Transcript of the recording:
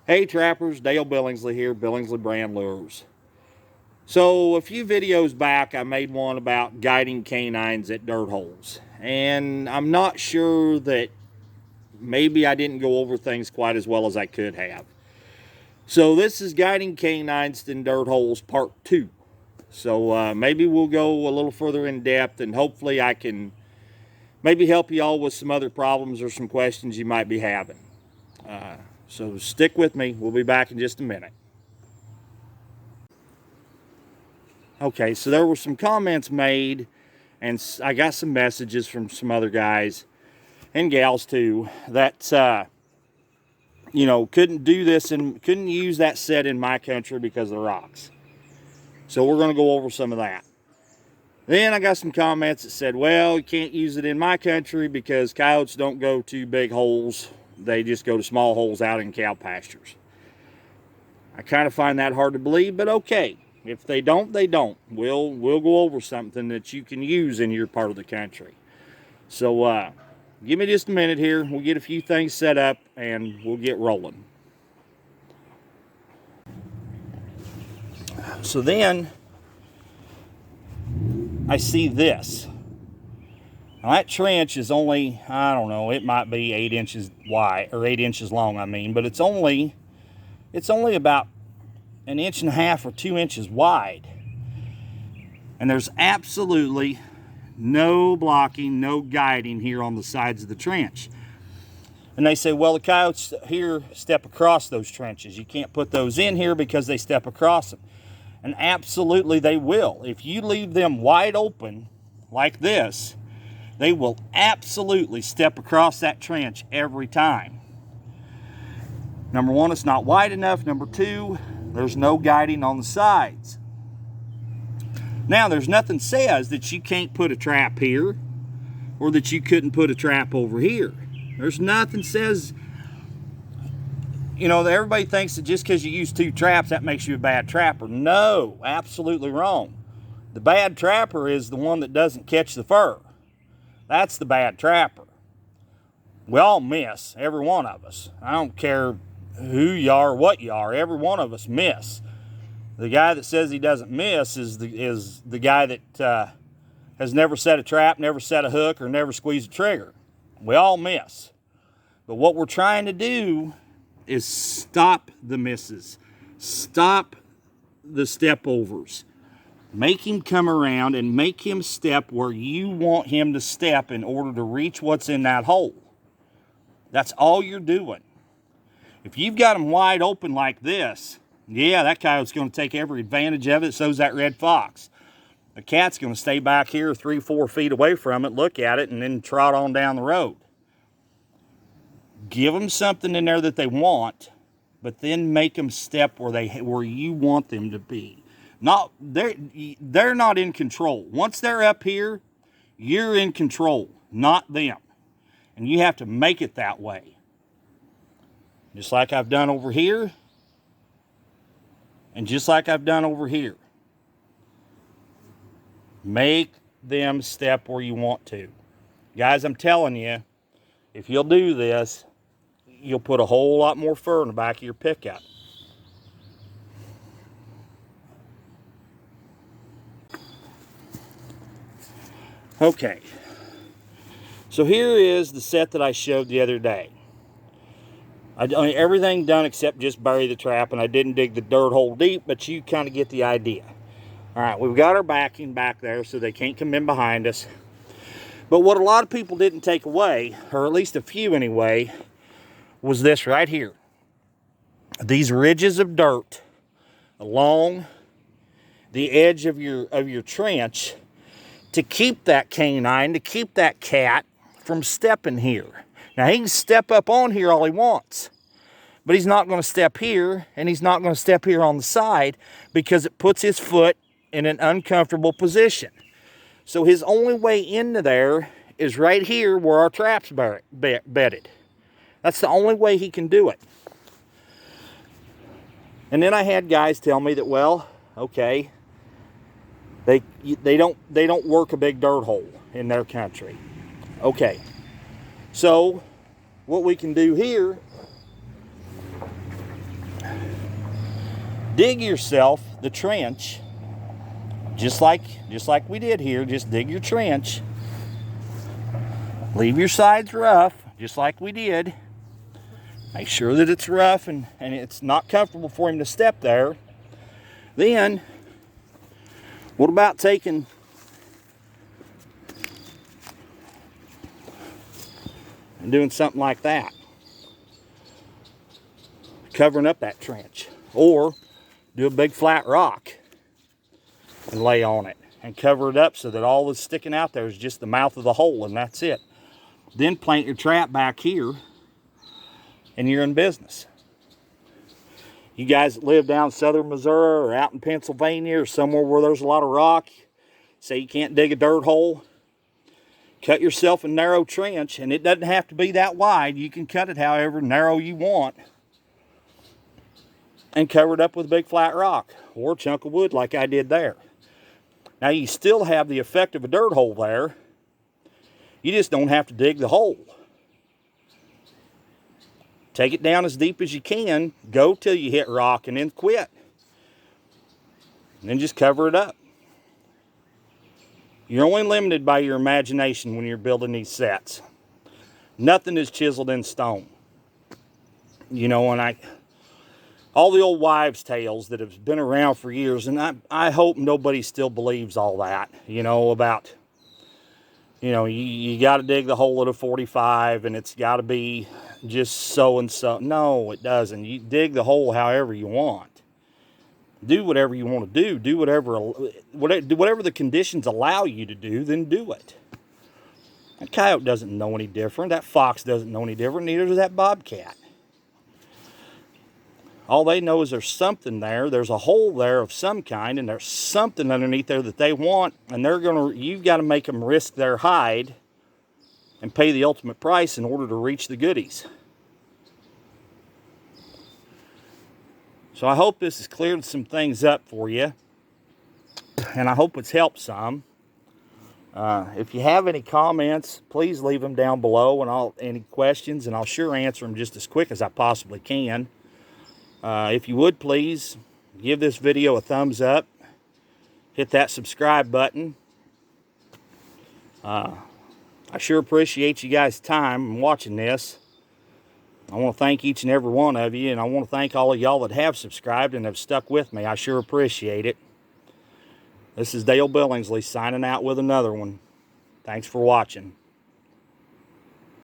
Hey trappers, Dale Billingsley here, Billingsley Brand Lures. So a few videos back I made one about guiding canines at dirt holes. And I'm not sure that maybe I didn't go over things quite as well as I could have. So this is guiding canines in dirt holes part 2. So maybe we'll go a little further in depth and hopefully I can maybe help you all with some other problems or some questions you might be having. So stick with me. We'll be back in just a minute. Okay, so there were some comments made, and I got some messages from some other guys and gals too that couldn't do this and couldn't use that set in my country because of the rocks. So we're going to go over some of that. Then I got some comments that said, well, you can't use it in my country because coyotes don't go to big holes. They just go to small holes out in cow pastures. I kind of find that hard to believe, but okay. If they don't, they don't. We'll go over something that you can use in your part of the country. So give me just a minute here. We'll get a few things set up and we'll get rolling. So then I see this. Now that trench is only, I don't know, it might be 8 inches wide, or 8 inches long, I mean, but it's only about 1.5 inches or 2 inches wide. And there's absolutely no blocking, no guiding here on the sides of the trench. And they say, well, the coyotes here step across those trenches. You can't put those in here because they step across them. And absolutely they will. If you leave them wide open like this, they will absolutely step across that trench every time. Number one, it's not wide enough. Number two, there's no guiding on the sides. Now, there's nothing says that you can't put a trap here or that you couldn't put a trap over here. There's nothing says, everybody thinks that just because you use 2 traps, that makes you a bad trapper. No, absolutely wrong. The bad trapper is the one that doesn't catch the fur. That's the bad trapper. We all miss, every one of us. I don't care who you are or what you are, every one of us miss. The guy that says he doesn't miss is the guy that has never set a trap, never set a hook, or never squeezed a trigger. We all miss. But what we're trying to do is stop the misses. Stop the step overs. Make him come around and make him step where you want him to step in order to reach what's in that hole. That's all you're doing. If you've got him wide open like this, yeah, that coyote's going to take every advantage of it. So's that red fox. The cat's going to stay back here 3-4 feet away from it, look at it, and then trot on down the road. Give them something in there that they want, but then make them step where you want them to be. They're not in control. Once they're up here, you're in control, not them. And you have to make it that way. Just like I've done over here, and just like I've done over here. Make them step where you want to. Guys, I'm telling you, if you'll do this, you'll put a whole lot more fur in the back of your pickup. Okay, so here is the set that I showed the other day. I done everything done except just bury the trap, and I didn't dig the dirt hole deep, but you kind of get the idea. All right, we've got our backing back there so they can't come in behind us. But what a lot of people didn't take away, or at least a few anyway, was this right here. These ridges of dirt along the edge of your trench to keep that canine, to keep that cat from stepping here. Now, he can step up on here all he wants, but he's not going to step here, and he's not going to step here on the side because it puts his foot in an uncomfortable position. So his only way into there is right here where our trap's bedded. That's the only way he can do it. And then I had guys tell me that, well, okay, they don't work a big dirt hole in their country. Okay, so what we can do here dig yourself the trench, just like we did here. Just dig your trench. Leave your sides rough, just like we did. Make sure that it's rough and it's not comfortable for him to step there. Then, what about taking and doing something like that? Covering up that trench. Or do a big flat rock and lay on it and cover it up so that all that's sticking out there is just the mouth of the hole, and that's it. Then plant your trap back here and you're in business. You guys that live down southern Missouri or out in Pennsylvania or somewhere where there's a lot of rock, say you can't dig a dirt hole, cut yourself a narrow trench, and it doesn't have to be that wide. You can cut it however narrow you want and cover it up with a big flat rock or a chunk of wood like I did there. Now you still have the effect of a dirt hole there. You just don't have to dig the hole. Take it down as deep as you can, go till you hit rock, and then quit. And then just cover it up. You're only limited by your imagination when you're building these sets. Nothing is chiseled in stone. You know, and all the old wives' tales that have been around for years, and I hope nobody still believes all that, you know, about, you know, you got to dig the hole at a 45 and it's got to be just so and so. No, it doesn't. You dig the hole however you want. Do whatever you want to do. Do whatever the conditions allow you to do, then do it. That coyote doesn't know any different. That fox doesn't know any different. Neither does that bobcat. All they know is there's something there. There's a hole there of some kind, and there's something underneath there that they want, and you've got to make them risk their hide and pay the ultimate price in order to reach the goodies. So I hope this has cleared some things up for you, and I hope it's helped some. If you have any comments, please leave them down below, and any questions, and I'll sure answer them just as quick as I possibly can. If you would, please give this video a thumbs up. Hit that subscribe button. I sure appreciate you guys' time in watching this. I want to thank each and every one of you, and I want to thank all of y'all that have subscribed and have stuck with me. I sure appreciate it. This is Dale Billingsley signing out with another one. Thanks for watching.